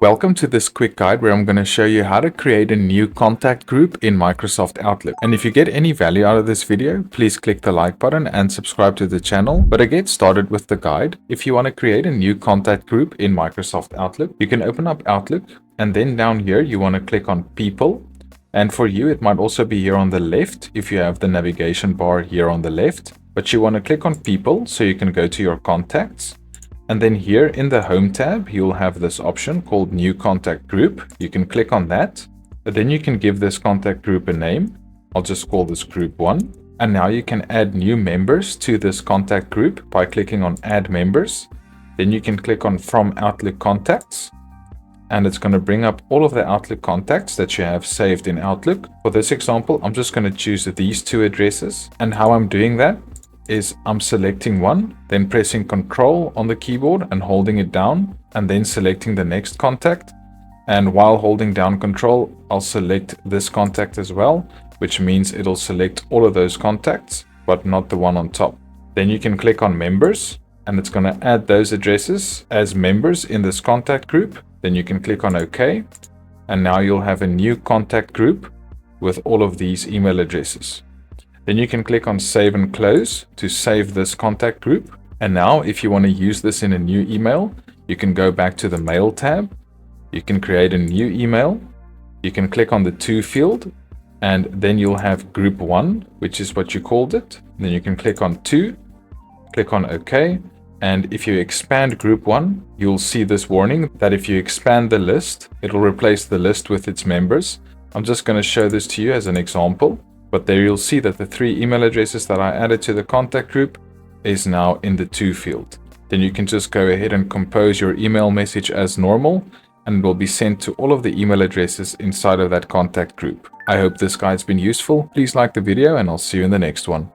Welcome to this quick guide where I'm going to show you how to create a new contact group in Microsoft Outlook. And if you get any value out of this video, please click the like button and subscribe to the channel. But to get started with the guide, if you want to create a new contact group in Microsoft Outlook, you can open up Outlook and then down here you want to click on People. And for you, it might also be here on the left if you have the navigation bar here on the left. But you want to click on People so you can go to your contacts. And then here in the Home tab, you'll have this option called New Contact Group. You can click on that, but then you can give this contact group a name. I'll just call this Group 1. And now you can add new members to this contact group by clicking on Add Members. Then you can click on From Outlook Contacts. And it's going to bring up all of the Outlook contacts that you have saved in Outlook. For this example, I'm just going to choose these two addresses. And how I'm doing that is I'm selecting one, then pressing Control on the keyboard and holding it down, and then selecting the next contact. And while holding down Control, I'll select this contact as well, which means it'll select all of those contacts, but not the one on top. Then you can click on Members, and it's going to add those addresses as members in this contact group. Then you can click on OK, and now you'll have a new contact group with all of these email addresses. Then you can click on Save and Close to save this contact group. And now if you want to use this in a new email, you can go back to the Mail tab. You can create a new email. You can click on the To field, and then you'll have Group 1, which is what you called it. Then you can click on To, click on OK. And if you expand Group 1, you'll see this warning that if you expand the list, it'll replace the list with its members. I'm just going to show this to you as an example. But there you'll see that the 3 email addresses that I added to the contact group is now in the To field. Then you can just go ahead and compose your email message as normal, and it will be sent to all of the email addresses inside of that contact group. I hope this guide's been useful. Please like the video and I'll see you in the next one.